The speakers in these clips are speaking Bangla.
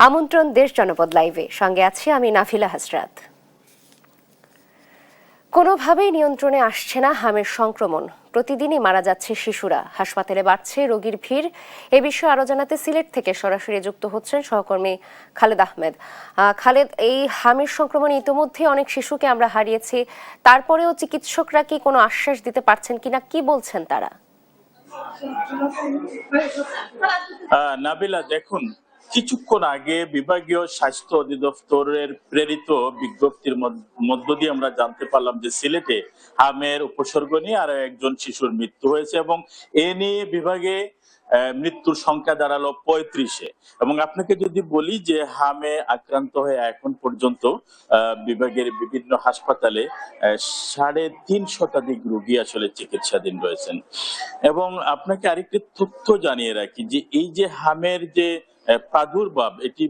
আমন্ত্রণ দেশ জনপদ লাইভে, সঙ্গে আছি আমি নাফিলা হাসরাত। কোনোভাবেই নিয়ন্ত্রণে আসছে না হামের সংক্রমণ। প্রতিদিনই মারা যাচ্ছে শিশুরা, হাসপাতালে বাড়ছে রোগীর ভিড়। এ বিষয়ে আরো জানাতে সিলেট থেকে সরাসরি যুক্ত হচ্ছেন সহকর্মী খালেদ আহমেদ। খালেদ, এই হামের সংক্রমণে ইতিমধ্যে অনেক শিশুকে আমরা হারিয়েছি, তারপরেও চিকিৎসকরা কি কোনো আশ্বাস দিতে পারছেন কিনা, কি বলছেন তারা? নাবিলা, দেখুন, কিছুক্ষণ আগে বিভাগীয় স্বাস্থ্য অধিদপ্তরের প্রেরিত বিজ্ঞপ্তির মধ্য দিয়ে আমরা জানতে পারলাম যে সিলেটে হামের উপসর্গ নিয়ে আরো একজন শিশুর মৃত্যু হয়েছে এবং এ নিয়ে বিভাগে মৃত্যুর সংখ্যা দাঁড়ালো 35-এ। এবং আপনাকে যদি বলি যে হামে আক্রান্ত হয়ে এখন পর্যন্ত বিভাগের বিভিন্ন হাসপাতালে 350 শতাধিক রোগী আসলে চিকিৎসাধীন রয়েছেন। এবং আপনাকে আরেকটি তথ্য জানিয়ে রাখি যে এই যে হামের যে প্রাদুর্ভাব, এটি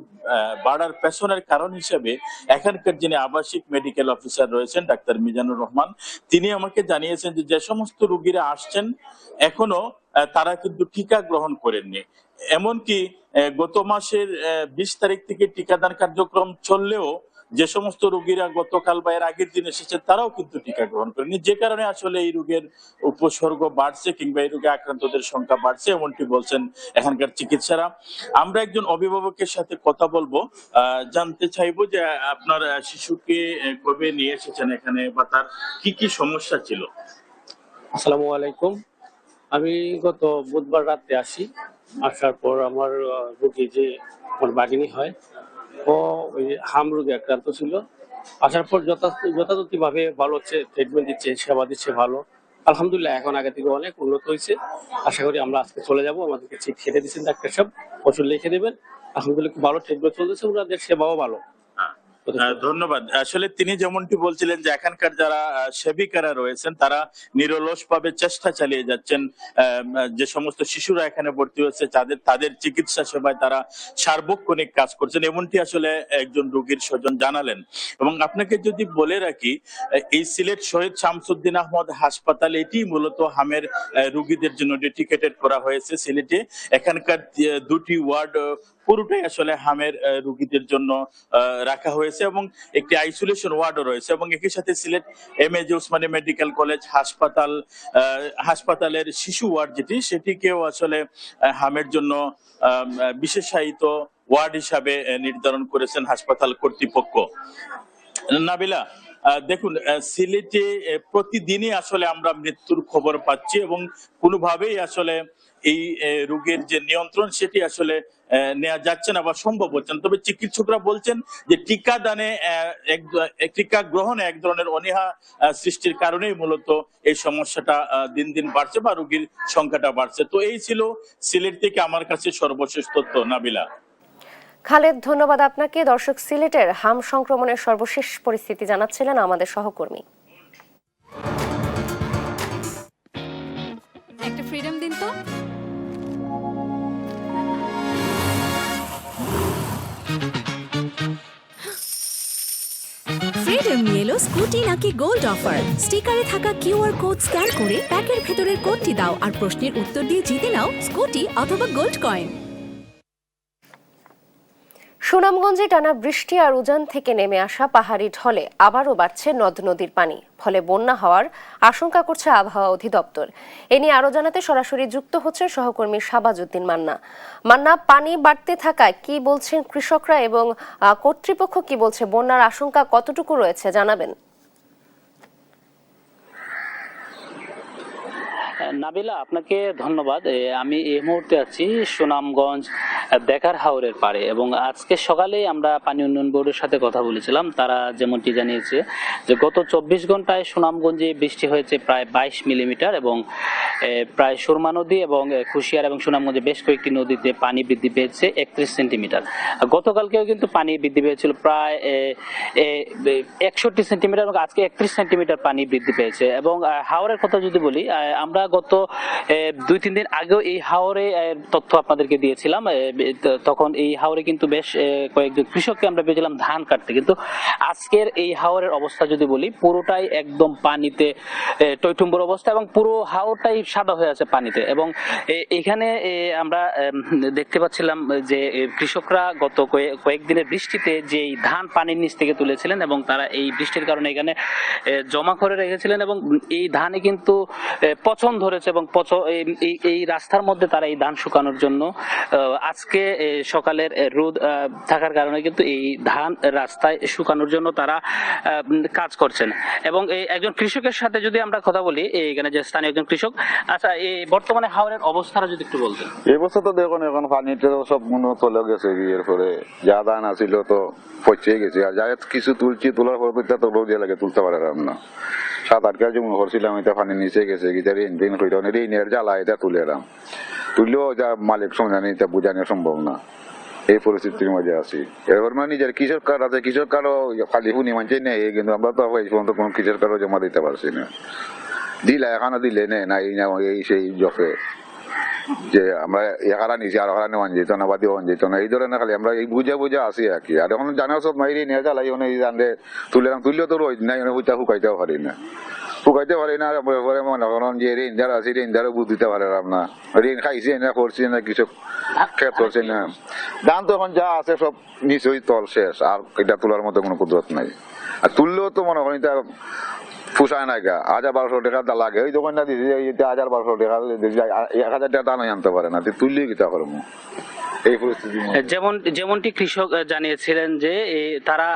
বাড়ার পেছনের কারণ হিসেবে এখানকার যিনি আবাসিক মেডিকেল অফিসার রয়েছেন ডাক্তার মিজানুর রহমান, তিনি আমাকে জানিয়েছেন যে যে সমস্ত রোগীরা আসছেন এখনো তারা কিন্তু টিকা গ্রহণ করেননি। এমনকি গত মাসের 20 তারিখ থেকে টিকাদান কার্যক্রম চললেও যে সমস্ত রোগীরা গতকাল বা এর আগের দিন এসেছে তারাও কিন্তু টিকা গ্রহণ করেনি, যে কারণে আসলে এই রোগের উপসর্গ বাড়ছে কিংবা এই রোগে আক্রান্তদের সংখ্যা বাড়ছে, এমনটি বলছেন এখানকার চিকিৎসারা। আমরা একজন অভিভাবকের সাথে কথা বলবো, জানতে চাইবো যে আপনার শিশুকে কবে নিয়ে এসেছেন এখানে বা তার কি কি সমস্যা ছিল। আসসালামু আলাইকুম। আমি গত বুধবার রাতে আসি। আসার পর আমার রোগী যে আমার বাগিনী হয়, ও ওই হাম রোগে আক্রান্ত ছিল। আসার পর যথাযথভাবে ভালো হচ্ছে, ট্রিটমেন্ট দিচ্ছে, সেবা দিচ্ছে ভালো। আলহামদুলিল্লাহ এখন আগে থেকে অনেক উন্নত হয়েছে। আশা করি আমরা আজকে চলে যাব। আমাদেরকে ঠিক খেতে দিচ্ছেন ডাক্তার সাহেব, ওষুধ লিখে দেবেন। আলহামদুলিল্লাহ খুব ভালো ট্রিটমেন্ট চলতেছে, ওনাদের সেবাও ভালো। ধন্যবাদ। আসলে তিনি যেমনটি বলছিলেন যে এখানকার যারা সেবিকারা রয়েছেন তারা নিরলস ভাবে চেষ্টা চালিয়ে যাচ্ছেন, যে সমস্ত শিশুরা এখানে ভর্তি হয়েছে তাদের চিকিৎসা সেবায় তারা সার্বক্ষণিক কাজ করছেন, এমনটি আসলে একজন রোগীর স্বজন জানালেন। এবং আপনাকে যদি বলে রাখি, এই সিলেট শহীদ শামসুদ্দিন আহমদ হাসপাতাল এটি মূলত হামের রোগীদের জন্য ডেডিকেটেড করা হয়েছে সিলেটে। এখানকার দুটি ওয়ার্ড পুরোটাই আসলে হামের রোগীদের জন্য রাখা হয়েছে এবং একটি আইসোলেশন ওয়ার্ডও রয়েছে। এবং একই সাথে Sylhet MAG Osmani medical college হাসপাতালের শিশু ওয়ার্ড সেটিকেও আসলে হামের জন্য বিশেষায়িত ওয়ার্ড হিসাবে নির্ধারণ করেছেন হাসপাতাল কর্তৃপক্ষ। নাবিলা, দেখুন, সিলেটে প্রতিদিনই আসলে আমরা মৃত্যুর খবর পাচ্ছি এবং কোনোভাবেই আসলে এই রোগের যে নিয়ন্ত্রণ সেটি আসলে নেওয়া যাচ্ছে না বা সম্ভব হচ্ছে না। তবে চিকিৎসকরা বলছেন যে টিকা গ্রহণে এক ধরনের অনীহা সৃষ্টির কারণেই মূলত এই সমস্যাটা দিন দিন বাড়ছে বা রোগীর সংখ্যাটা বাড়ছে। তো এই ছিল সিলেট থেকে আমার কাছে সর্বশেষ তথ্য। নাবিলা। খালেদ, ধন্যবাদ আপনাকে। দর্শক, সিলেটের হাম সংক্রমণের সর্বশেষ পরিস্থিতি জানাচ্ছিলেন আমাদের সহকর্মী। একটা ফ্রিডম দিন তো। ফ্রিডম নিয়ে এলো স্কুটি নাকি গোল্ড অফার। স্টিকারে থাকা কিউআর কোড স্ক্যান করে প্যাকের ভেতরের কোডটি দাও আর প্রশ্নের উত্তর দিয়ে জিতে নাও স্কুটি অথবা গোল্ড কয়েন। সুনামগঞ্জে টানা বৃষ্টি আর উজান থেকে নেমে আসা পাহাড়ি ঢলে আবারও বাড়ছে নদ নদীর পানি, ফলে বন্যা হওয়ার আশঙ্কা করছে আবহাওয়া অধিদপ্তর। এ নিয়ে আরো জানাতে সরাসরি যুক্ত হচ্ছেন সহকর্মী শাহবাজউদ্দিন মান্না। পানি বাড়তে থাকায় কি বলছেন কৃষকরা এবং কর্তৃপক্ষ কি বলছে, বন্যার আশঙ্কা কতটুকু রয়েছে জানাবেন? নাবিলা, আপনাকে ধন্যবাদ। আমি এই মুহূর্তে আছি সুনামগঞ্জ দেখার হাওরের পাড়ে এবং আজকে সকালে আমরা পানি উন্নয়ন বোর্ডের সাথে কথা বলেছিলাম। তারা যেমনটি জানিয়েছে যে গত 24 ঘন্টায় সুনামগঞ্জে বৃষ্টি হয়েছে প্রায় 22 মিলিমিটার এবং প্রায় সুরমা নদী এবং কুশিয়ার এবং সুনামগঞ্জে বেশ কয়েকটি নদীতে পানি বৃদ্ধি পেয়েছে 31 সেন্টিমিটার। গতকালকেও কিন্তু পানি বৃদ্ধি পেয়েছিল প্রায় 61 সেন্টিমিটার এবং আজকে 31 সেন্টিমিটার পানি বৃদ্ধি পেয়েছে। এবং হাওরের কথা যদি বলি, আমরা গত 2-3 দিন আগেও এই হাওরে তথ্য আপনাদেরকে দিয়েছিলাম। তখন এই হাওরে কিন্তু বেশ কয়েকজন কৃষককে আমরা পেয়েছিলাম ধান কাটতে, কিন্তু আজকের এই হাওরের অবস্থা যদি বলি পুরোটাই একদম পানিতে টইটুম্বর অবস্থা এবং পুরো হাওরটাই সাদা হয়ে আছে পানিতে। এবং এখানে আমরা দেখতে পাচ্ছিলাম যে কৃষকরা গত কয়েকদিনের বৃষ্টিতে যে ধান পানির নিচ থেকে তুলেছিলেন এবং তারা এই বৃষ্টির কারণে এখানে জমা করে রেখেছিলেন এবং এই ধানে কিন্তু পচন ধরেছে এবং এই রাস্তার মধ্যে তারা এই ধান শুকানোর জন্য আজকে সকালের রোদ থাকার কারণে কিন্তু এই ধান রাস্তায় শুকানোর জন্য তারা কাজ করছেন। এবং একজন কৃষকের সাথে যদি আমরা কথা বলি, এখানে যে স্থানীয় একজন কৃষক, আচ্ছা এই বর্তমানে হাওরের অবস্থাটা যদি একটু বলতেন। এই বছর তো দেখুন এখন পানিতে সব মনে চলে গেছে, এরপরে যা ধান আছিল তো পচে গেছে, আর যা কিছু তুলছি তোলার পর তো রোদে লাগে তুলতে পারলাম না। 7-8 কেজি মনে করছিলাম এটা পানি নিচে গেছে, ঋণ হইল ঋণের জ্বালা এটা তুলে এলাম, তুললেও যা মালিক সমজানি এটা বোঝানো সম্ভব না, এই পরিস্থিতির মধ্যে আছি। এবার মানে নিজের কৃষক কার্ড আছে, কৃষক কার্ডও খালি শুনি মানছে নেই, কিন্তু আমরা তো এই পর্যন্ত কোনো কৃষক কার্ডও জমা দিতে পারছি না। দিলে এখানে দিলে এই সেই জফে যে আমরা এখানে নিছি আর ওখানে নেওয়ান যেত না বা দেওয়ান যেত না, এই ধরনের খালি আমরা এই বুঝা আছি আর কি। আর এখন জানা সব মাইরি নিয়ে জ্বালাই তুললেও তো রোজ নাই, শুকাইতেও পারি না মনে করেন যে ঋণ যারা আছে ঋণ যারা বুঝ দিতে পারে না, ঋণ খাইছে না করছে না কৃষক খেত করছে না, ধান তো এখন যা আছে সব নিশ্চয়ই তল শেষ, আর এটা তোলার মতো কোনো কুদরত নাই। আর তুললেও তো মনে করেন এটা ফুসায় নাই গা, 1000-1200 টাকা লাগে, ওই দোকানটা দিয়েছে 1000-1200 টাকা 1000 টাকা দানই আনতে পারে না, তুললেই কিতা করবো এই পরিস্থিতি। যেমনটি কৃষক জানিয়েছিলেন যে তারা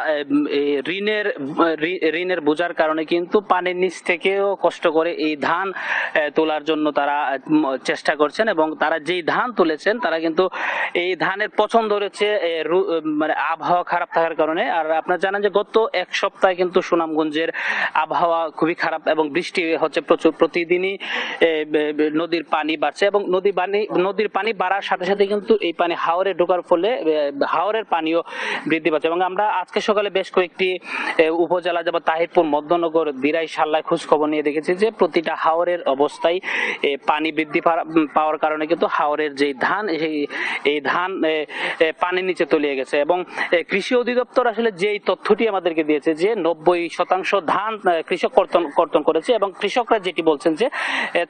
ঋণের বোঝার কারণে কিন্তু পানির নিচ থেকেও কষ্ট করে এই ধান তোলার জন্য তারা চেষ্টা করছেন এবং তারা যেই ধান তুলেছেন তারা কিন্তু এই ধানের পচন ধরেছে মানে আবহাওয়া খারাপ থাকার কারণে। আর আপনারা জানেন যে গত এক সপ্তাহে কিন্তু সুনামগঞ্জের আবহাওয়া খুবই খারাপ এবং বৃষ্টি হচ্ছে প্রচুর, প্রতিদিনই নদীর পানি বাড়ছে এবং নদীর পানি বাড়ার সাথে সাথে কিন্তু এই পানি হাওরে ঢোকার ফলে হাওরের পানিও বৃদ্ধি পাচ্ছে। এবং আমরা আজকে সকালে বেশ কয়েকটি উপজেলা যেমন তাহিরপুর, মধ্যনগর, দিরাই, সাল্লায় খোঁজ খবর নিয়ে দেখেছি যে প্রতিটা হাওরের অবস্থায় পানি বৃদ্ধি পাওয়ার কারণে কিন্তু হাওরের যে ধান এই ধান পানির নিচে তলিয়ে গেছে। এবং কৃষি অধিদপ্তর আসলে যেই তথ্যটি আমাদেরকে দিয়েছে যে 90% ধান কৃষক কর্তন করেছে এবং কৃষকরা যেটি বলছেন যে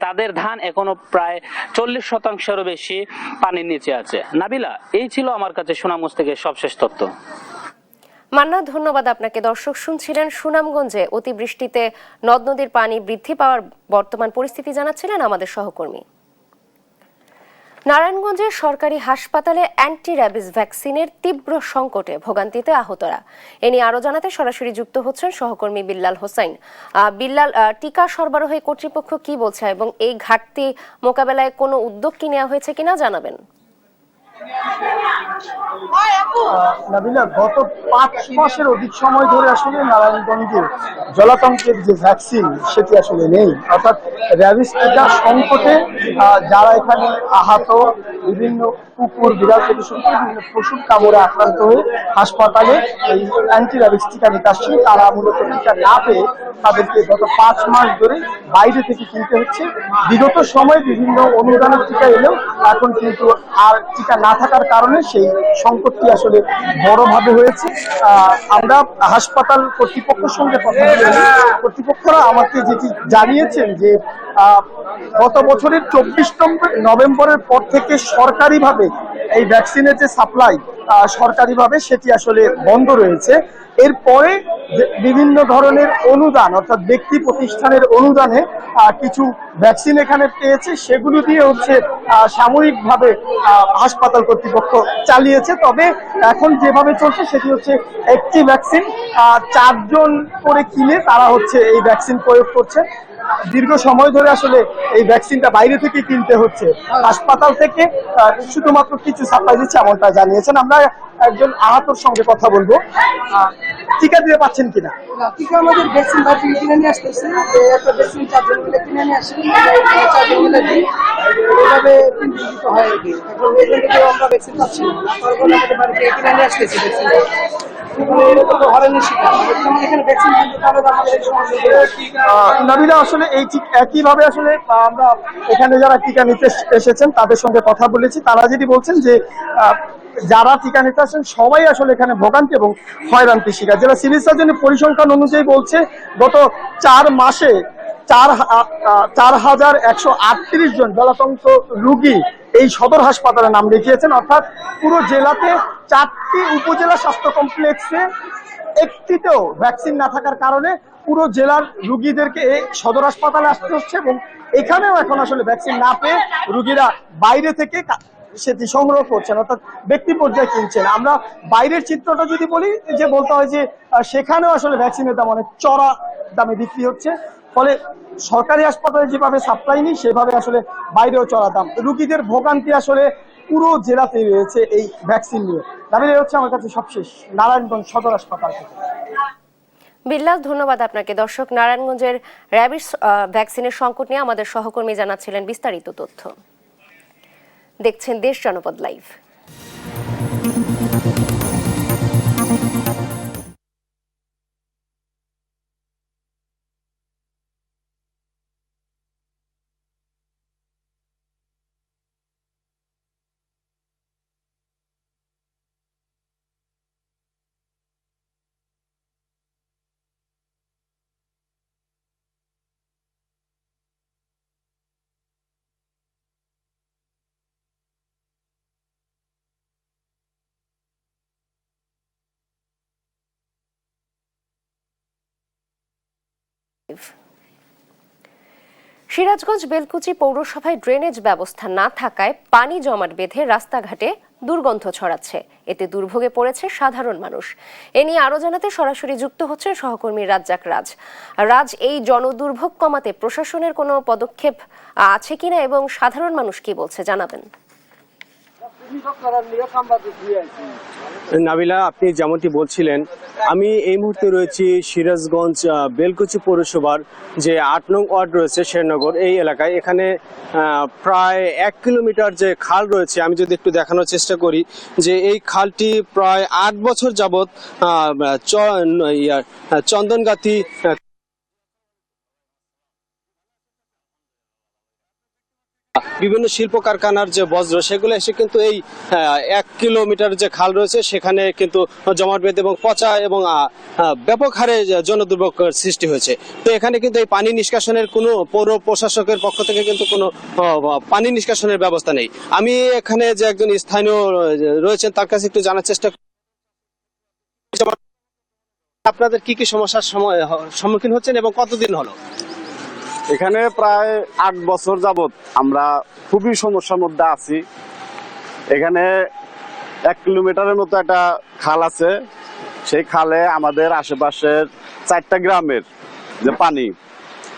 তাদের ধান এখনো প্রায় 40%-এরও বেশি পানির নিচে আছে। নাবিলা, এই ছিল আমার কাছে সুনামগঞ্জ থেকে সবশেষ তথ্য। মান্না, ধন্যবাদ আপনাকে। দর্শক শুনছিলেন সুনামগঞ্জে অতিবৃষ্টিতে নদ নদীর পানি বৃদ্ধি পাওয়ার বর্তমান পরিস্থিতি জানাচ্ছিলেন আমাদের সহকর্মী। নারায়ণগঞ্জের সরকারি হাসপাতালে অ্যান্টি র্যাবিস ভ্যাকসিনের তীব্র সংকটে ভোগান্তিতে আহতরা। এ নিয়ে আরো জানাতে সরাসরি যুক্ত হচ্ছেন সহকর্মী বিল্লাল হোসাইন। বিল্লাল, টিকা সরবরাহে কর্তৃপক্ষ কি বলছে এবং এই ঘাটতি মোকাবেলায় কোনো উদ্যোগ কি নেওয়া হয়েছে কিনা জানাবেন। নাবিলা, গত 5 মাসের অধিক সময় ধরে আসলে নারায়ণগঞ্জে জলাতঙ্কের যে ভ্যাকসিন সেটি আসলে নেই, অর্থাৎ র্যাবিস টিকা সংকটে যারা এখানে আহত, বিভিন্ন কুকুর, বিড়াল থেকে শুরু করে বিভিন্ন পশুর কামড়ে আক্রান্ত হয়ে হাসপাতালে এই অ্যান্টি র্যাবিস টিকা নিতে আসছে, তারা মূলত টিকা না পেয়ে তাদেরকে গত 5 মাস ধরে বাইরে থেকে কিনতে হচ্ছে। বিগত সময়ে বিভিন্ন অনুদানের টিকা এলেও এখন কিন্তু আর টিকা না থাকার কারণে সেই সংকটটি আসলে বড়ভাবে হয়েছে। আমরা হাসপাতাল কর্তৃপক্ষের সঙ্গে কথা বলেছি, কর্তৃপক্ষরা আমাকে যেটি জানিয়েছেন যে গত বছরের 24 নভেম্বরের পর থেকে সরকারিভাবে এই ভ্যাকসিনের যে সাপ্লাই সরকারিভাবে সেটি আসলে বন্ধ রয়েছে। এরপরে বিভিন্ন ধরনের অনুদান, অর্থাৎ ব্যক্তি প্রতিষ্ঠানের অনুদানে কিছু ভ্যাকসিন এখানে পেয়েছে, সেগুলো দিয়ে হচ্ছে সাময়িকভাবে হাসপাতাল কর্তৃপক্ষ চালিয়েছে। তবে এখন যেভাবে চলছে সেটি হচ্ছে একটি ভ্যাকসিন 4 জন করে কিনে তারা হচ্ছে এই ভ্যাকসিন প্রয়োগ করছে। দীর্ঘ সময় ধরে আসলে এই ভ্যাকসিনটা বাইরে থেকে কিনতে হচ্ছে, হাসপাতাল থেকে শুধুমাত্র কিছু সাপ্লাই দিচ্ছে এমনটা জানিয়েছেন। আমরা একজন আহতর সঙ্গে কথা বলবো। টিকা দিতে পাচ্ছেন কিনা? টিকা আমাদের ভ্যাকসিন কিনে নিয়ে আসতেছে, একটা ভ্যাকসিন 4 জন মিলে কিনে নিয়ে আসি, 4 জন মিলে দিই। এইভাবে চিন্তিত হয় আর কি। এখন এই জন্য কেউ আমরা ভ্যাকসিন পাচ্ছি না, তারপরে আমাদের বাড়িতে কিনে নিয়ে আসতেছি ভ্যাকসিন। এখন এরকম তো হরেনি শিকার, যেমন এখানে ভ্যাকসিন কিন্তু তাহলে তো আমাদের এই সমস্যা। নাবিলা আসলে এই ঠিক একইভাবে আসলে আমরা এখানে যারা টিকা নিতে এসেছেন তাদের সঙ্গে কথা বলেছি, তারা যেটি বলছেন যে যারা টিকা নিতে আসেন সবাই আসলে এখানে ভোগান্তি এবং হয়রান্তি শিকার। যারা সিভিল সার্জনের পরিসংখ্যান অনুযায়ী বলছে গত 4 মাসে 4,138 জন জলাতঙ্ক রোগী এই সদর হাসপাতালে নাম লিখিয়েছেন। অর্থাৎ পুরো জেলাতে 4টি উপজেলা স্বাস্থ্য কমপ্লেক্সে একটিতেও ভ্যাকসিন না থাকার কারণে পুরো জেলার রোগীদেরকে এই সদর হাসপাতালে আসতে হচ্ছে এবং এখানেও এখন আসলে ভ্যাকসিন না পেয়ে রোগীরা বাইরে থেকে সেটি সংগ্রহ করছেন, অর্থাৎ ব্যক্তি পর্যায়ে কিনছেন। আমরা বাইরের চিত্রটা যদি বলি, যে বলতে হয় যে সেখানেও আসলে ভ্যাকসিনের দাম অনেক চড়া দামে বিক্রি হচ্ছে, ফলে সরকারি হাসপাতালে যেভাবে সাপ্লাই নেই সেভাবে আসলে বাইরেও চড়া দাম। রোগীদের ভোগান্তি আসলে পুরো জেলাতেই রয়েছে এই ভ্যাকসিন নিয়ে। দাঁড়িয়ে হচ্ছে আমার কাছে সবশেষ নারায়ণগঞ্জ সদর হাসপাতাল থেকে। বিল্লাল, ধন্যবাদ আপনাকে। দর্শক, নারায়ণগঞ্জের র্যাবিস ভ্যাকসিনের সংকট নিয়ে আমাদের সহকর্মী জানাচ্ছিলেন বিস্তারিত তথ্য। দেখছেন দেশ জনপদ লাইভ। সিরাজগঞ্জ বেলকুচি পৌরসভায় ড্রেনেজ ব্যবস্থা না থাকায় পানি জমাট বেঁধে রাস্তাঘাটে দুর্গন্ধ ছড়াচ্ছে। এতে দুর্ভোগে পড়েছে সাধারণ মানুষ। এ নিয়ে আরো জানাতে সরাসরি যুক্ত হচ্ছে সহকর্মী রাজ্জাক রাজ। এই জনদুর্ভোগ কমাতে প্রশাসনের কোনো পদক্ষেপ আছে কিনা এবং সাধারণ মানুষ কি বলছে জানাবেন। নাবিলা, আপনি যেমনটি বলছিলেন, আমি এই মুহূর্তে রয়েছি সিরাজগঞ্জ বেলকুচি পৌরসভার যে 8 নং ওয়ার্ড রয়েছে শেরনগর, এই এলাকায়। এখানে প্রায় 1 কিলোমিটার যে খাল রয়েছে, আমি যদি একটু দেখানোর চেষ্টা করি যে এই খালটি প্রায় 8 বছর যাবৎ চন্দনগাতি বিভিন্ন শিল্প কারখানার যে বজ্র সেগুলো এসে কিন্তু এই 1 কিলোমিটার যে খাল রয়েছে সেখানে কিন্তু জমাট বেঁধে এবং পচা এবং ব্যাপক হারে জনদুর্ভোগ সৃষ্টি হয়েছে। তো এখানে কিন্তু এই পানি নিষ্কাশনের কোনো পৌর প্রশাসকের পক্ষ থেকে কিন্তু কোনো পানি নিষ্কাশনের ব্যবস্থা নেই। আমি এখানে যে একজন স্থানীয় রয়েছেন তার কাছে একটু জানার চেষ্টা করি, আপনাদের কি কি সমস্যার সম্মুখীন হচ্ছেন এবং কতদিন হলো? এখানে প্রায় 8 বছর যাবত আমরা খুবই সমস্যার মধ্যে আছি। এখানে 1 কিলোমিটারের মতো একটা খাল আছে, সেই খালে আমাদের আশেপাশের 4টা গ্রামের যে পানি,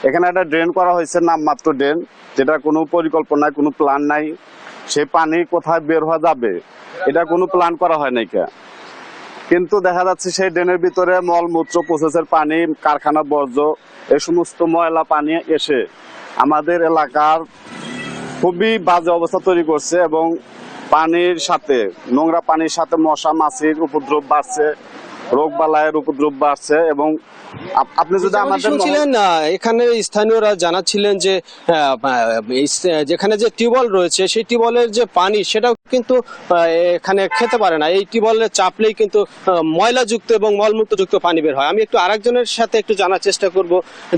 এখানে একটা ড্রেন করা হয়েছে, নামমাত্র ড্রেন, যেটা কোনো পরিকল্পনায় কোনো প্ল্যান নাই। সেই পানি কোথায় বের হওয়া যাবে এটা কোনো প্ল্যান করা হয় নাই। কিন্তু দেখা যাচ্ছে সেই ড্রেনের ভিতরে মলমূত্র, প্রসেসের পানি, কারখানা বর্জ্য, এই সমস্ত ময়লা পানি এসে আমাদের এলাকার খুবই বাজে অবস্থা তৈরি করছে এবং পানির সাথে, নোংরা পানির সাথে মশা মাছির উপদ্রব বাড়ছে, রোগ বালায়ের উপদ্রব বাড়ছে। এবং আপনি যদি আমাদের শুনছিলেন, এখানে স্থানীয়রা জানাচ্ছিলেন যে যেখানে যে টিউবওয়েল রয়েছে সেই টিউবওয়েলের যে পানি সেটাও কিন্তু এখানে খেতে পারে না। এই টিউবওয়েলে চাপলেই কিন্তু ময়লাযুক্ত এবং মলমূত্রযুক্ত পানি বের হয়। আমি একটু আরেকজনের সাথে একটু জানার চেষ্টা করব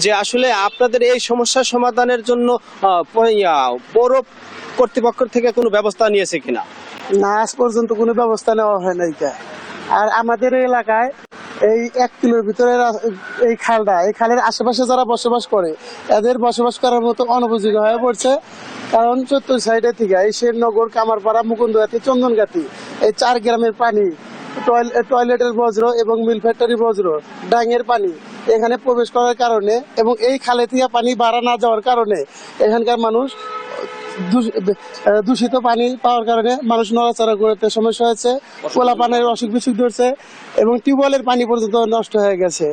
যে আসলে আপনাদের এই সমস্যার সমাধানের জন্য পৌর কর্তৃপক্ষ থেকে কোনো ব্যবস্থা নিয়েছে কিনা? না, আজ পর্যন্ত কোনো ব্যবস্থা নেওয়া হয় নাই। আর আমাদের এলাকায় এই 1 কিলোর ভিতরে এই খালটা, এই খালের আশেপাশে যারা বসবাস করে এদের বসবাস করার মতো অনুপযোগী হয়ে পড়ছে। কারণ 74 সাইডে থেকে এই শেরনগর, কামারপাড়া, মুকুন্দগাতি, চন্দনগাতি, এই 4 গ্রামের পানি, টয়লেটের বজ্র এবং মিল ফ্যাক্টরি বজ্র, ডাঙের পানি এখানে প্রবেশ করার কারণে এবং এই খালে থেকে পানি বাড়া না যাওয়ার কারণে এখানকার মানুষ দূষিত পানি পাওয়ার কারণে মানুষ নড়াচড়া করতে সমস্যা হয়েছে, পোলাপানের অসুখ বিসুখ ধরছে এবং টিউবওয়েলের পানি পর্যন্ত নষ্ট হয়ে গেছে।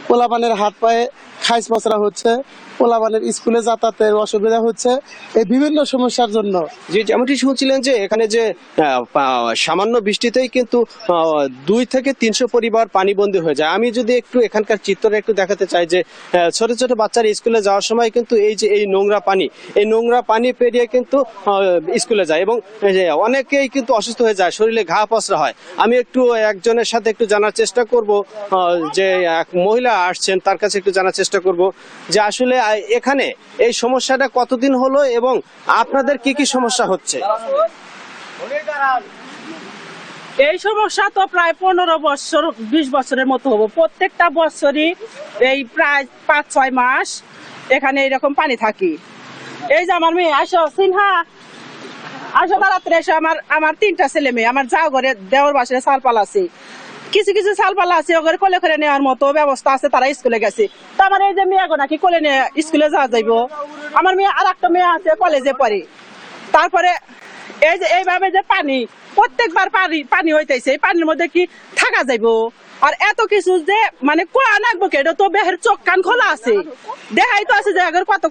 পোলাপানের হাত পায়ে খাইজ পচরা হচ্ছে পোলাবানের স্কুলে যাতায়াতের অসুবিধা হচ্ছে, এই বিভিন্ন সমস্যার জন্য। যে যেমনটি শুনছিলেন যে এখানে যে সামান্য বৃষ্টিতেই কিন্তু 2 থেকে 300 পরিবার পানিবন্দী হয়ে যায়। আমি যদি একটু এখানকার চিত্রটা একটু দেখাতে চাই যে ছোট ছোট বাচ্চারা স্কুলে যাওয়ার সময় কিন্তু এই নোংরা পানি পেরিয়ে কিন্তু স্কুলে যায় এবং অনেকেই কিন্তু অসুস্থ হয়ে যায়, শরীরে ঘা পচরা হয়। আমি একটু একজনের সাথে একটু জানার চেষ্টা করব, যে এক মহিলা আসছেন তার কাছে একটু জানার চেষ্টা করব যে আসলে এখানে এই সমস্যাটা কতদিন হলো এবং আপনাদের কি কি সমস্যা হচ্ছে। এই সমস্যা তো প্রায় 15 বছর 20 বছরের মতো হবো। প্রত্যেকটা বছরই এই প্রায় 5-6 মাস এখানে এরকম পানি থাকি। এই যে আমার মেয়ে আসো সিনহা, আসো তাড়াতাড়ি এসো। আমার 3টা ছেলে মেয়ে, আমার যা ঘরে দেওয়ার বাসায় সালপাল আছে, কিছু কিছু সালপাল আছে ওদের কোলে করে নেওয়ার মতো ব্যবস্থা আছে, তারা স্কুলে গেছে। তো আমার এই যে মেয়ে গো নাকি কোলে নিয়ে স্কুলে যাওয়া যাইব। আমার মেয়ে আর একটা মেয়ে আছে কলেজে পড়ে। তারপরে এই যে এইভাবে যে পানি প্রত্যেকবার পানি হইতেছে, এই পানির মধ্যে কি থাকা যাইব? আর এত কিছু যে মানে কোয়া নাকবো কেটো তো বেহের চোখ কান খোলা আছে, দেখাই তো আছে যে আগের কত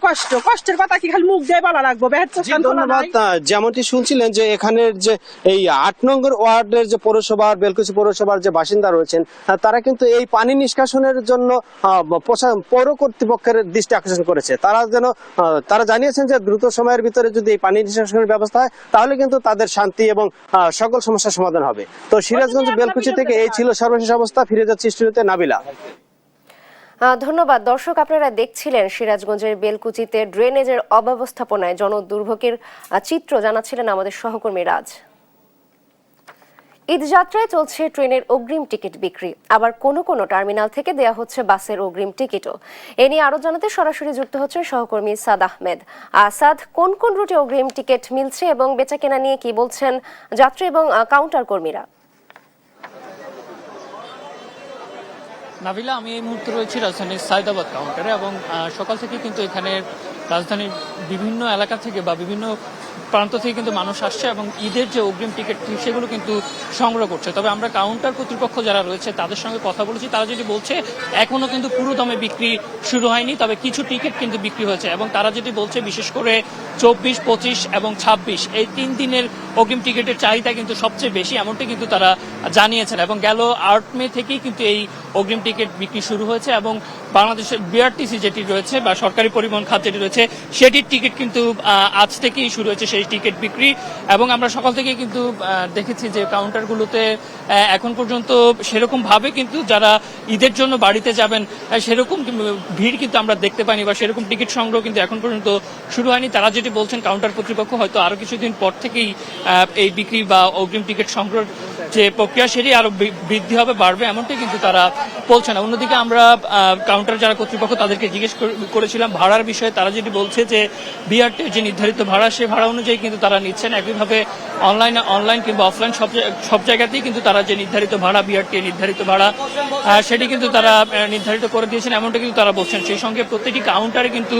কষ্টের কথা কি খালি মুখ দিয়ে বলা রাখবো। বেহের চোখ কান খোলা নাই। যেমনটি শুনছিলেন যে এখানের যে এই 8 নম্বর ওয়ার্ডের যে পৌরসভার বেলকুচি পৌরসভার যে বাসিন্দা রয়েছেন তারা কিন্তু এই পানি নিষ্কাশনের জন্য পৌর কর্তৃপক্ষের দৃষ্টি আকর্ষণ করেছে। তারা জানিয়েছেন যে দ্রুত সময়ের ভিতরে যদি এই পানি নিষ্কাশনের ব্যবস্থা হয় তাহলে কিন্তু তাদের শান্তি এবং সকল সমস্যার সমাধান হবে। তো সিরাজগঞ্জ বেলকুচি থেকে এই ছিল সর্বশেষ অবস্থা। ফিরে যাচ্ছি স্টুডিওতে, নাবিলা। ধন্যবাদ। দর্শক, আপনারা দেখছিলেন সিরাজগঞ্জের বেলকুচিতে ড্রেনেজের অব্যবস্থাপনায় জনদুর্ভোগের চিত্র জানাচ্ছিলেন আমাদের সহকর্মী রাজ। ঈদযাত্রায় চলছে ট্রেনের অগ্রিম টিকিট বিক্রি, আবার কোনো কোনো টার্মিনাল থেকে দেয়া হচ্ছে বাসের অগ্রিম টিকিটও। এ নিয়ে আরো জানাতে সরাসরি যুক্ত হচ্ছেন সহকর্মী সাদ আহমেদ। সাদ, কোন কোন রুটে অগ্রিম টিকিট মিলছে এবং বেচাকেনা নিয়ে কি বলছেন যাত্রী এবং কাউন্টার কর্মীরা? নাবিলা, আমি এই মুহূর্তে রয়েছি রাজধানীর সায়দাবাদ কাউন্টারে এবং সকাল থেকে কিন্তু এখানে রাজধানীর বিভিন্ন এলাকা থেকে বা বিভিন্ন প্রান্ত থেকে কিন্তু মানুষ আসছে এবং ঈদের যে অগ্রিম টিকিট সেগুলো কিন্তু সংগ্রহ করছে। তবে আমরা কাউন্টার কর্তৃপক্ষ যারা রয়েছে তাদের সঙ্গে কথা বলেছি, তারা যেটি বলছে এখনো কিন্তু পুরো দমে বিক্রি শুরু হয়নি, তবে কিছু টিকিট কিন্তু বিক্রি হয়েছে এবং তারা যেটি বলছে বিশেষ করে 24, 25 এবং 26 এই 3 দিনের অগ্রিম টিকিটের চাহিদা কিন্তু সবচেয়ে বেশি, এমনটি কিন্তু তারা জানিয়েছেন। এবং গেল 8 মে থেকেই কিন্তু এই অগ্রিম টিকিট বিক্রি শুরু হয়েছে এবং বাংলাদেশের বিআরটিসি যেটি রয়েছে বা সরকারি পরিবহন খাত যেটি রয়েছে সেটির টিকিট কিন্তু আজ থেকেই শুরু হয়েছে সেই টিকিট বিক্রি। এবং আমরা সকাল থেকে কিন্তু দেখেছি যে কাউন্টারগুলোতে এখন পর্যন্ত সেরকম ভাবে কিন্তু যারা ঈদের জন্য বাড়িতে যাবেন সেরকম ভিড় কিন্তু আমরা দেখতে পাইনি বা সেরকম টিকিট সংগ্রহ কিন্তু এখন পর্যন্ত শুরু হয়নি। তারা যেটি বলছেন কাউন্টার কর্তৃপক্ষ হয়তো আরো কিছুদিন পর থেকেই এই বিক্রি বা অগ্রিম টিকিট সংগ্রহ যে প্রক্রিয়া সেটি আরো বৃদ্ধি হবে, বাড়বে, এমনটি কিন্তু তারা বলছেন। অন্যদিকে আমরা কাউন্টার যারা কর্তৃপক্ষ তাদেরকে জিজ্ঞেস করেছিলাম ভাড়ার বিষয়ে। তারা যেটি বলছে যে বিআরটির যে নির্ধারিত ভাড়া সে ভাড়া অনুযায়ী কিন্তু তারা নিচ্ছেন। একইভাবে অনলাইন কিংবা অফলাইন সব জায়গাতেই কিন্তু তারা যে নির্ধারিত ভাড়া বিআরটি নির্ধারিত ভাড়া সেটি কিন্তু তারা নির্ধারিত করে দিয়েছেন, এমনটা কিন্তু তারা বলছেন। সেই সঙ্গে প্রতিটি কাউন্টারে কিন্তু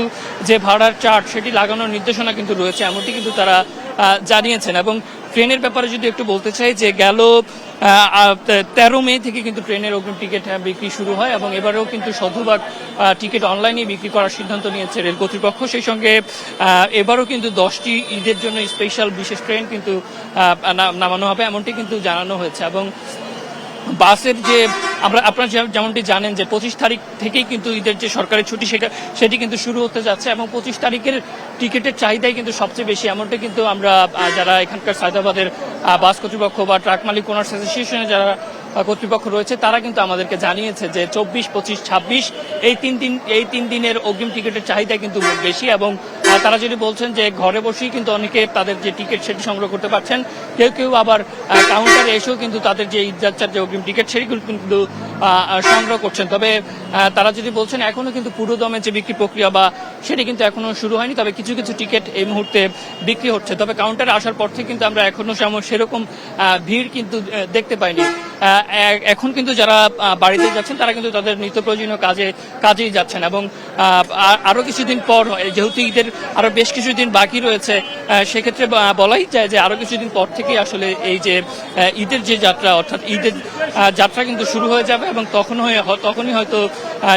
যে ভাড়ার চার্ট সেটি লাগানোর নির্দেশনা কিন্তু রয়েছে, এমনটি কিন্তু তারা জানিয়েছেন। এবং ট্রেনের ব্যাপারে যদি একটু বলতে চাই যে গেল 13 মে থেকে কিন্তু ট্রেনের অগ্রিম টিকিট বিক্রি শুরু হয় এবং এবারেও কিন্তু শতভাগ টিকিট অনলাইনে বিক্রি করার সিদ্ধান্ত নিয়েছে রেল কর্তৃপক্ষ। সেই সঙ্গে এবারও কিন্তু 10টি ঈদের জন্য স্পেশাল বিশেষ ট্রেন কিন্তু নামানো হবে, এমনটি কিন্তু জানানো হয়েছে। এবং বাসের যে আপনারা যেমনটি জানেন যে 25 তারিখ থেকেই কিন্তু ঈদের যে সরকারি ছুটি সেটি কিন্তু শুরু হতে যাচ্ছে এবং 25 তারিখের টিকিটের চাহিদাই কিন্তু সবচেয়ে বেশি, এমনটা কিন্তু আমরা যারা এখানকার সায়দাবাদের বাস কর্তৃপক্ষ বা ট্রাক মালিক ওনার্স অ্যাসোসিয়েশনে যারা কর্তৃপক্ষ রয়েছে তারা কিন্তু আমাদেরকে জানিয়েছে যে 24, 25, 26 এই তিন দিনের অগ্রিম টিকিটের চাহিদা কিন্তু বেশি। এবং তারা যেটি বলছেন যে ঘরে বসেই কিন্তু অনেকে তাদের যে টিকিট সেটি সংগ্রহ করতে পারছেন, কেউ আবার কাউন্টারে এসেও কিন্তু তাদের যে ঈদযাত্রার যে অগ্রিম টিকিট সেগুলো কিন্তু সংগ্রহ করছেন। তবে তারা যেটি বলছেন এখনো কিন্তু পুরো দমে যে বিক্রি প্রক্রিয়া বা সেটি কিন্তু এখনো শুরু হয়নি, তবে কিছু কিছু টিকিট এই মুহূর্তে বিক্রি হচ্ছে। তবে কাউন্টারে আসার পর থেকে কিন্তু আমরা এখনো সেরকম ভিড় কিন্তু দেখতে পাইনি। এখন কিন্তু যারা বাড়িতে যাচ্ছেন তারা কিন্তু তাদের নিত্য প্রয়োজনীয় কাজেই যাচ্ছেন এবং আরো কিছুদিন পর যেহেতু ঈদের আরো বেশ কিছুদিন বাকি রয়েছে, সেক্ষেত্রে বলাই যায় যে আরো কিছুদিন পর থেকেই আসলে এই যে ঈদের যে যাত্রা, অর্থাৎ ঈদের যাত্রা কিন্তু শুরু হয়ে যাবে এবং তখনই হয়তো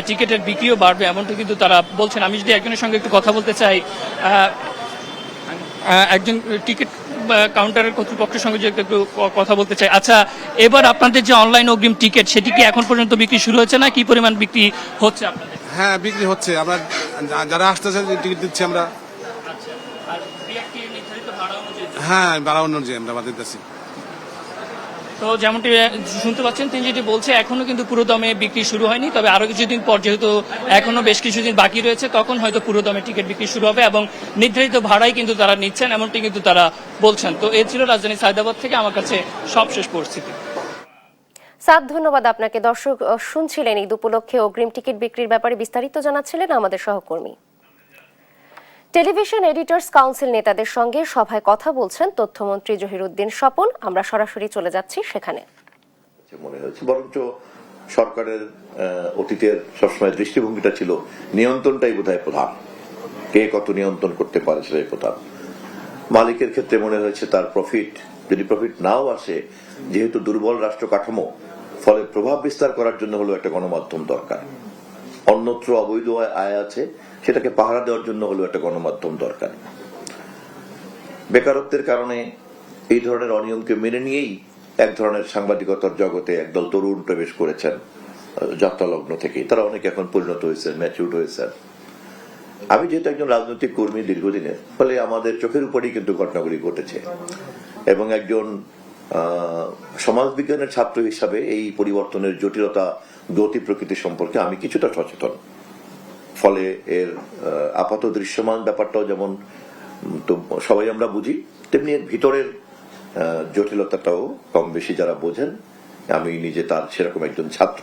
টিকিটের বিক্রিও বাড়বে, এমনটা কিন্তু তারা বলছেন। আমি যদি একজনের সঙ্গে একটু কথা বলতে চাই, একজন টিকিট কাউন্টারের কর্তৃপক্ষের সঙ্গে যে একটু কথা বলতে চাই। আচ্ছা, এবার আপনাদের যে অনলাইন অগ্রিম টিকিট, সেটি কি এখন পর্যন্ত বিক্রি শুরু হয়েছে না কি পরিমাণ বিক্রি হচ্ছে আপনাদের? হ্যাঁ, বিক্রি হচ্ছে। আমরা যারা আসতেছে টিকিট দিচ্ছি আমরা। হ্যাঁ, ভাড়া অনুযায়ী আমরা দিতেছি। তো যেমনটি শুনতে পাচ্ছেন, তিনি যেটি বলছে এখনো কিন্তু পুরোদমে বিক্রি শুরু হয়নি, তবে আরো কিছুদিন পর যেহেতু এখনো বেশ কিছুদিন বাকি রয়েছে তখন হয়তো পুরোদমে টিকিট বিক্রি শুরু হবে এবং নির্ধারিত ভাড়াই কিন্তু তারা নিচ্ছেন, এমনটি কিন্তু তারা বলছেন। তো এই ছিল রাজধানী সায়দাবাদ থেকে আমার কাছে সবশেষ পরিস্থিতি। সাদ, ধন্যবাদ আপনাকে। দর্শক শুনছিলেন ঈদ উপলক্ষে অগ্রিম টিকিট বিক্রির ব্যাপারে বিস্তারিত জানাচ্ছিলেন আমাদের সহকর্মী। টেলিভিশন এডিটর্স কাউন্সিল নেতাদের সঙ্গে সভায় কথা বলছেন তথ্যমন্ত্রী জহিরুদ্দিন স্বপন। আমরা সরাসরি চলে যাচ্ছি সেখানে। মনে হয়েছে বরঞ্চ সরকারের অতীতের সবসময় দৃষ্টিভঙ্গিটা ছিল নিয়ন্ত্রণটাই বোধহয় প্রধান, কে কত নিয়ন্ত্রণ করতে পারে সেটাই প্রধান। মালিকের ক্ষেত্রে মনে হয়েছে তার প্রফিট, যদি প্রফিট নাও আসে, যেহেতু দুর্বল রাষ্ট্র কাঠামো, ফলে প্রভাব বিস্তার করার জন্য হলো একটা গণমাধ্যম দরকার। অন্যত্র অবৈধ আয় আছে, সেটাকে পাহারা দেওয়ার জন্য হলো একটা গণমাধ্যম দরকার। বেকারত্বের কারণে এই ধরনের অনিয়মকে মেনে নিয়েই এক ধরনের সাংবাদিকতার জগতে একদল তরুণ প্রবেশ করেছেন যাত্রালগ্ন থেকেই। তারা অনেকে এখন পরিণত হয়েছেন, ম্যাচিউরড হয়েছেন। আমি যেহেতু একজন রাজনৈতিক কর্মী দীর্ঘদিনের, ফলে আমাদের চোখের উপরেই কিন্তু ঘটনাগুলি ঘটেছে এবং একজন সমাজবিজ্ঞানের ছাত্র হিসাবে এই পরিবর্তনের জটিলতা, গতি প্রকৃতি সম্পর্কে আমি কিছুটা সচেতন। ফলে এর আপাত দৃশ্যমান ব্যাপারটাও যেমন তো সবাই আমরা বুঝি, তেমনি এর ভিতরের জটিলতাটাও কম বেশি যারা বোঝেন, আমি নিজে তার সেরকম একজন ছাত্র।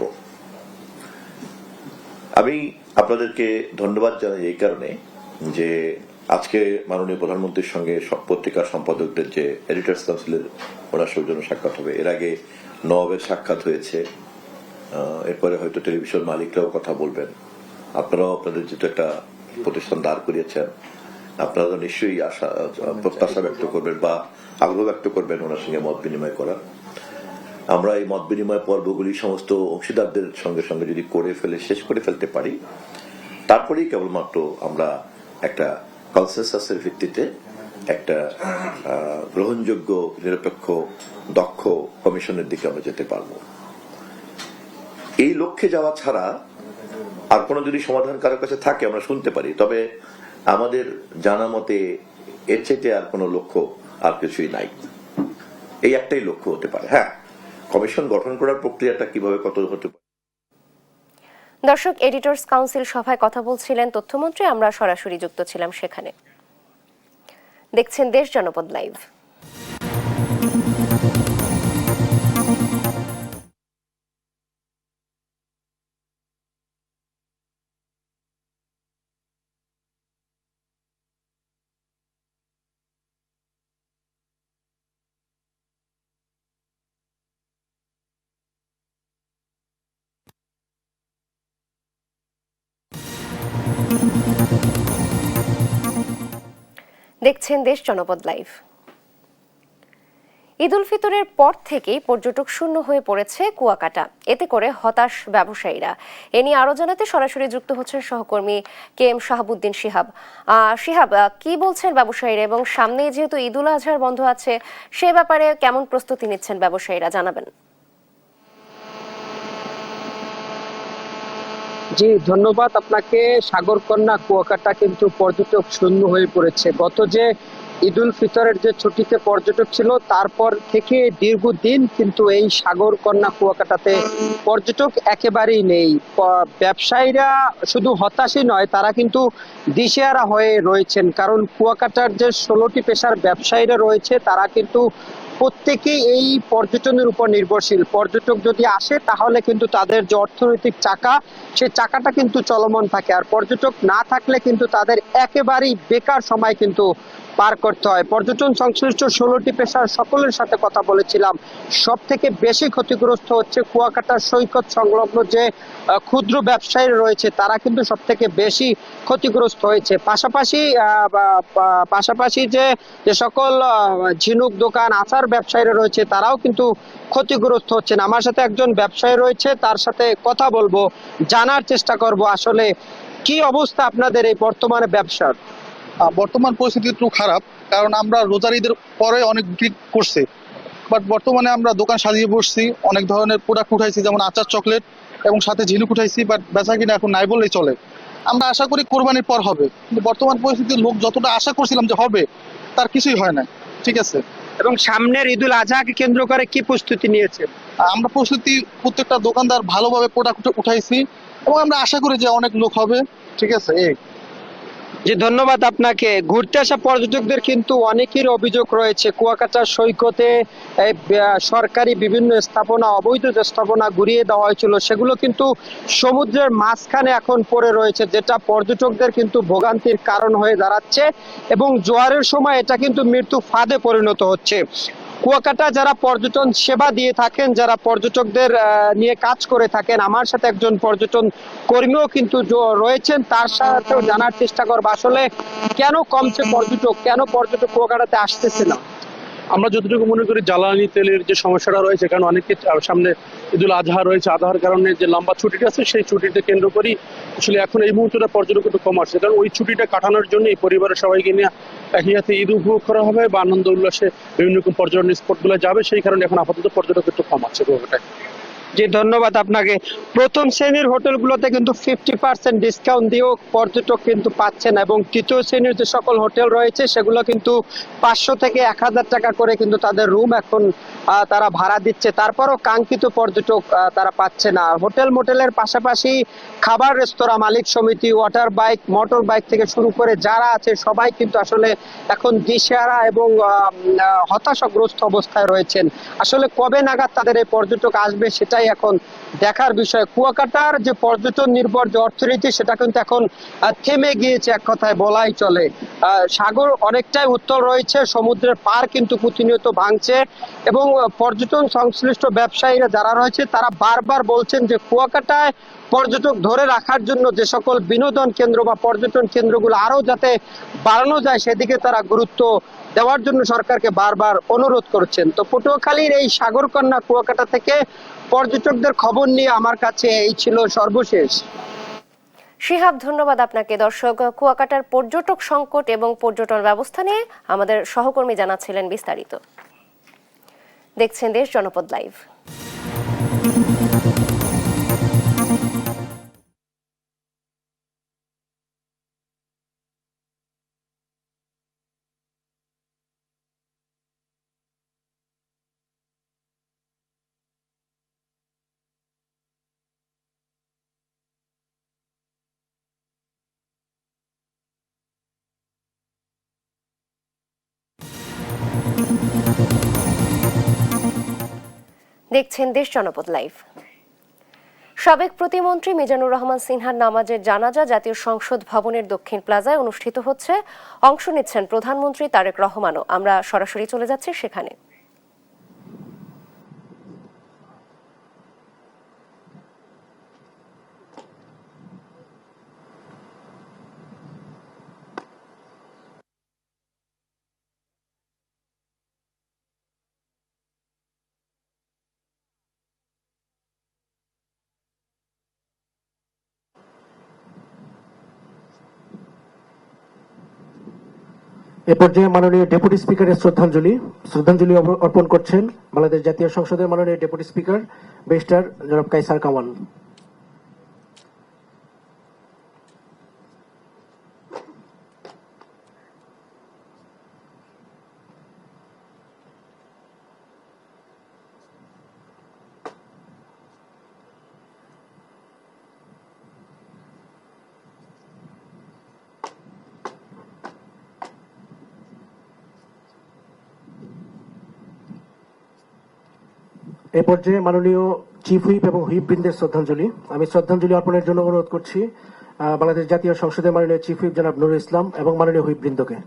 আমি আপনাদেরকে ধন্যবাদ জানাই এই কারণে যে আজকে মাননীয় প্রধানমন্ত্রীর সঙ্গে সব পত্রিকার সম্পাদকদের যে এডিটর্স কাউন্সিলের ওনার সৌজন্য সাক্ষাৎ হবে। এর আগে নবাবের সাক্ষাৎ হয়েছে, এরপরে হয়তো টেলিভিশন মালিকরাও কথা বলবেন। আপনারাও আপনাদের যেহেতু একটা প্রতিষ্ঠান দাঁড় করিয়েছেন, আপনারা নিশ্চয়ই আশা প্রত্যাশা ব্যক্ত করবেন বা আগ্রহ ব্যক্ত করবেন ওনার সঙ্গে মত বিনিময় করার। আমরা এই মত বিনিময় পর্বগুলি সমস্ত অংশীদারদের সঙ্গে সঙ্গে যদি শেষ করে ফেলতে পারি, তারপরেই কেবলমাত্র আমরা একটা কনসেনসাসের ভিত্তিতে একটা গ্রহণযোগ্য, নিরপেক্ষ, দক্ষ কমিশনের দিকে আমরা যেতে পারবো। এই লক্ষ্যে যাওয়া ছাড়া আর কোনো যদি সমাধান কারোর কাছে থাকে আমরা শুনতে পারি, তবে আমাদের জানা মতে এর চাইতে আর কোনো লক্ষ্য আর কিছুই নাই। এই একটাই লক্ষ্য হতে পারে। হ্যাঁ, কমিশন গঠন করার প্রক্রিয়াটা কিভাবে কত হতে পারে। দর্শক, এডিটর্স কাউন্সিল সভায় কথা বলছিলেন তথ্যমন্ত্রী। আমরা সরাসরি যুক্ত ছিলাম সেখানে। দেখছেন দেশ জনপদ লাইভ। দেখছেন দেশ জনপদ লাইভ। ঈদ উল ফিতরের পর থেকেই পর্যটক শূন্য হয়ে পড়েছে কুয়াকাটা। এতে করে হতাশ ব্যবসায়ীরা। এ নিয়ে আরো জানাতে সরাসরি যুক্ত হচ্ছেন সহকর্মী KM শাহাবুদ্দিন শিহাব। শিহাব, কি বলছেন ব্যবসায়ীরা এবং সামনে যেহেতু ঈদ উল আজহার বন্ধ আছে, সে ব্যাপারে কেমন প্রস্তুতি নিচ্ছেন ব্যবসায়ীরা, জানাবেন। জি, ধন্যবাদ আপনাকে। সাগরকন্যা কুয়াকাটা কিন্তু পর্যটক শূন্য হয়ে পড়েছে। গত যে ঈদ উল ফিতরের যে ছুটিতে পর্যটক ছিল, তারপর থেকে দীর্ঘদিন কিন্তু এই সাগরকন্যা কুয়াকাটাতে পর্যটক একেবারেই নেই। ব্যবসায়ীরা শুধু হতাশই নয়, তারা কিন্তু দিশেহারা হয়ে রয়েছেন। কারণ কুয়াকাটার যে 16টি পেশার ব্যবসায়ীরা রয়েছে, তারা কিন্তু প্রত্যেকেই এই পর্যটনের উপর নির্ভরশীল। পর্যটক যদি আসে তাহলে কিন্তু তাদের যে অর্থনৈতিক চাকা, সেই চাকাটা কিন্তু চলমান থাকে। আর পর্যটক না থাকলে কিন্তু তাদের একেবারেই বেকার সময় কিন্তু পার করতে হয়। পর্যটন সংশ্লিষ্ট 16টি পেশার সকলের সাথে কথা বলেছিলাম। সব থেকে বেশি ক্ষতিগ্রস্ত হচ্ছে কুয়াকাটা সৈকত সংলগ্ন যে ক্ষুদ্র ব্যবসায়ী রয়েছে, তারা কিন্তু সব থেকে বেশি ক্ষতিগ্রস্ত হয়েছে। পাশাপাশি যে সকল ঝিনুক দোকান, আচার ব্যবসায়ীরা রয়েছে, তারাও কিন্তু ক্ষতিগ্রস্ত হচ্ছেন। আমার সাথে একজন ব্যবসায়ী রয়েছে, তার সাথে কথা বলবো, জানার চেষ্টা করব আসলে কি অবস্থা আপনাদের এই বর্তমানে ব্যবসার। বর্তমান পরিস্থিতি একটু খারাপ, কারণ আমরা রোজার ঈদের পরে অনেক বিক্রি করছি, বাট বর্তমানে আমরা দোকান সাজিয়ে বসছি, অনেক ধরনের প্রোডাক্ট উঠাইছি, যেমন আচার, চকলেট এবং সাথে ঝিনুক উঠাইছি, বাট বেচা কিনা এখন নাই বললেই চলে। আমরা আশা করি কোরবানির পর হবে, কিন্তু বর্তমান পরিস্থিতি লোক যতটা আশা করছিলাম যে হবে, তার কিছুই হয় না। ঠিক আছে। এবং সামনের ঈদুল আজহাকে কেন্দ্র করে কি প্রস্তুতি নিয়েছে? আমরা প্রস্তুতি, প্রত্যেকটা দোকানদার ভালোভাবে প্রোডাক্ট উঠাইছি এবং আমরা আশা করি যে অনেক লোক হবে। ঠিক আছে। জি, ধন্যবাদ আপনাকে। ঘুরতে আসা পর্যটকদের কিন্তু অনেকের অভিযোগ রয়েছে কুয়াকাটার সৈকতে সরকারি বিভিন্ন স্থাপনা, অবৈধ যে স্থাপনা ঘুরিয়ে দেওয়া হয়েছিল, সেগুলো কিন্তু সমুদ্রের মাঝখানে এখন পড়ে রয়েছে, যেটা পর্যটকদের কিন্তু ভোগান্তির কারণ হয়ে দাঁড়াচ্ছে এবং জোয়ারের সময় এটা কিন্তু মৃত্যু ফাঁদে পরিণত হচ্ছে। কুয়াকাটা যারা পর্যটন সেবা দিয়ে থাকেন, যারা পর্যটকদের নিয়ে কাজ করে থাকেন, আমার সাথে একজন পর্যটন কর্মীও কিন্তু রয়েছেন, তার সাথেও জানার চেষ্টা করবো আসলে কেন কমছে পর্যটক, কেন পর্যটক কুয়াকাটাতে আসতেছে না। আমরা যতটুকু মনে করি জ্বালানি তেলের যে সমস্যাটা রয়েছে, কারণ অনেকে সামনে ঈদুল আজহা রয়েছে, আজহার কারণে যে লম্বা ছুটিটা আছে সেই ছুটিতে কেন্দ্র করি আসলে এখন এই মুহূর্তে পর্যটক একটু কম আসছে, কারণ ওই ছুটিটা কাটানোর জন্য এই পরিবারের সবাইকে নিয়ে একই সাথে ঈদ উপভোগ করা হবে বা আনন্দ উল্লাসে বিভিন্ন রকম পর্যটন স্পটগুলো যাবে, সেই কারণে এখন আপাতত পর্যটক একটু কম আছে কুয়াকাটায়। জি, ধন্যবাদ আপনাকে। প্রথম শ্রেণীর হোটেলগুলোতে কিন্তু 50% ডিসকাউন্ট দিয়েও পর্যটক কিন্তু পাচ্ছেন এবং তৃতীয় শ্রেণীর যে সকল হোটেল রয়েছে সেগুলো কিন্তু 500 থেকে 1000 টাকা করে কিন্তু তাদের রুম এখন তারা ভাড়া দিচ্ছে, তারপরও কাঙ্ক্ষিত পর্যটক তারা পাচ্ছে না। হোটেল মোটেলের পাশাপাশি খাবার রেস্তোরাঁ মালিক সমিতি, ওয়াটার বাইক, মোটর বাইক থেকে শুরু করে যারা আছে সবাই কিন্তু আসলে এখন দিশেহারা এবং হতাশাগ্রস্ত অবস্থায় রয়েছেন। আসলে কবে নাগাদ তাদের এই পর্যটক আসবে সেটাই এখন দেখার বিষয়। কুয়াকাটার যে পর্যটন নির্ভর যে অর্থনীতি, সেটা কিন্তু এখন থেমে গিয়েছে এক কথায় বলাই চলে। সাগর অনেকটাই উত্তল রয়েছে, সমুদ্রের পার কিন্তু প্রতিনিয়ত ভাঙছে এবং পর্যটন সংশ্লিষ্ট ব্যবসায়ীরা যারা রয়েছে তারা বারবার বলছেন যে কুয়াকাটায় পর্যটক ধরে রাখার জন্য যে সকল বিনোদন কেন্দ্র বা পর্যটন কেন্দ্রগুলো আরো যাতে বাড়ানো যায় সেদিকে তারা গুরুত্ব দেওয়ার জন্য সরকারকে বারবার অনুরোধ করছেন। তো পটুয়াখালীর এই সাগরকন্যা কুয়াকাটা থেকে পর্যটকদের খবর নিয়ে আমার কাছে এই ছিল সর্বশেষ। শিহাব, ধন্যবাদ আপনাকে। দর্শক, কুয়াকাটার পর্যটক সংকট এবং পর্যটন ব্যবস্থা নিয়ে আমাদের সহকর্মী জানাচ্ছিলেন বিস্তারিত। দেখছেন দেশ জনপদ লাইভ। দেখছেন দেশ জনপদ লাইভ। সাবেক প্রতিমন্ত্রী মিজানুর রহমান সিনহার নামাজের জানাজা জাতীয় সংসদ ভবনের দক্ষিণ প্লাজায় অনুষ্ঠিত হচ্ছে। অংশ নিচ্ছেন প্রধানমন্ত্রী তারেক রহমানও। আমরা সরাসরি চলে যাচ্ছি সেখানে। এ পর্যায়ে মাননীয় ডেপুটি স্পিকারের শ্রদ্ধাঞ্জলি অর্পণ করছেন বাংলাদেশ জাতীয় সংসদের মাননীয় ডেপুটি স্পিকার ব্যারিস্টার জনাব কায়সার কামাল। এ পর্যায়ে মাননীয় চিফ হুইপ এবং হুইপ বৃন্দের শ্রদ্ধাঞ্জলি। আমি শ্রদ্ধাঞ্জলি অর্পণের জন্য অনুরোধ করছি বাংলাদেশ জাতীয় সংসদের মাননীয় চিফ হুইপ জনাব নুরুল ইসলাম এবং মাননীয় হুইপ বৃন্দকে।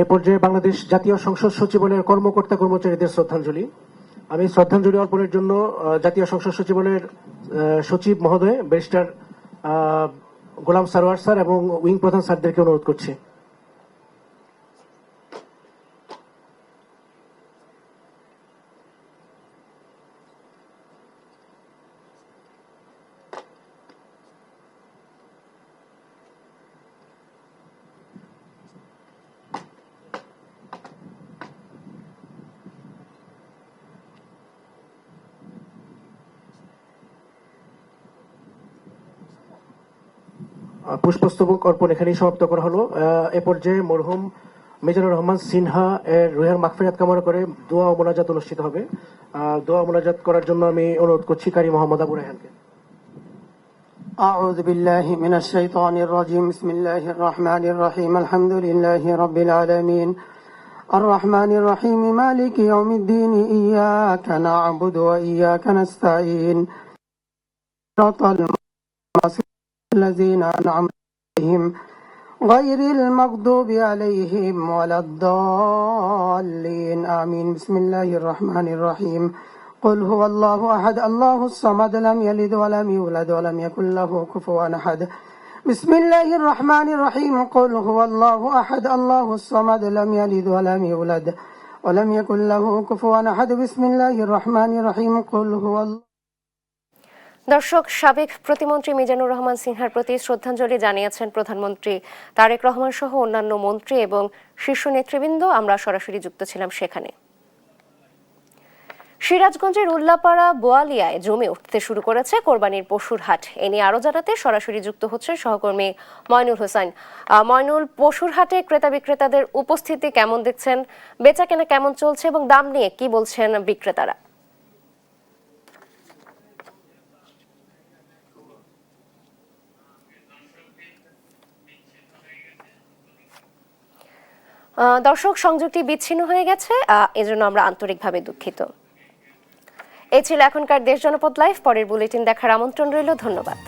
এ পর্যায়ে বাংলাদেশ জাতীয় সংসদ সচিবালয়ের কর্মকর্তা কর্মচারীদের শ্রদ্ধাঞ্জলি। আমি শ্রদ্ধাঞ্জলি অর্পণের জন্য জাতীয় সংসদ সচিবালয়ের সচিব মহোদয় ব্যারিস্টার গোলাম সারোয়ার স্যার এবং উইং প্রধান স্যারদেরকে অনুরোধ করছি। পুষ্পস্তবক অর্পণ এখানেই সমাপ্ত করা হলো। এ পর্যায়ে মরহুম মিজানুর রহমান সিনহা এর রুহের মাগফিরাত কামনা করে দোয়া ও মোনাজাত অনুষ্ঠিত হবে। দোয়া মোনাজাত করার জন্য আমি অনুরোধ করছি কারি মোহাম্মদ আবু রায়হানকে। أعوذ بالله من الشيطان الرجيم بسم الله الرحمن الرحيم الحمد لله رب العالمين الرحمن الرحيم مالك يوم الدين إياك نعبد وإياك نستعين صراط الذين أنعمت عليهم غير المغضوب عليهم ولا الضالين آمين بسم الله الرحمن الرحيم قل هو الله أحد الله الصمد لم يلد ولم يولد ولم يكن له كفوا أحد بسم الله الرحمن الرحيم قل هو الله أحد الله الصمد لم يلد ولم يولد ولم يكن له كفوا أحد بسم الله الرحمن الرحيم قل هو الله। দর্শক, সাবেক প্রতিমন্ত্রী মিজানুর রহমান সিনহার প্রতি শ্রদ্ধাঞ্জলি জানিয়েছেন প্রধানমন্ত্রী তারেক রহমান সহ অন্যান্য মন্ত্রী এবং শীর্ষ নেতৃবৃন্দ। আমরা সরাসরি যুক্ত ছিলাম সেখানে। সিরাজগঞ্জের উল্লাপাড়া বোয়ালিয়ায় জমে উঠতে শুরু করেছে কোরবানির পশুর হাট। এ নিয়ে আরো জানাতে সরাসরি যুক্ত হচ্ছেন সহকর্মী ময়নুল হোসেন। ময়নুল, পশুর হাটে ক্রেতা বিক্রেতাদের উপস্থিতি কেমন দেখছেন, বেচা কেনা কেমন চলছে এবং দাম নিয়ে কি বলছেন বিক্রেতারা? দর্শক, সংযোগটি বিচ্ছিন্ন হয়ে গেছে, এজন্য আমরা আন্তরিকভাবে দুঃখিত। এই ছিল এখনকার দেশ জনপদ লাইভ। পরের বুলেটিন দেখার আমন্ত্রণ রইল। ধন্যবাদ।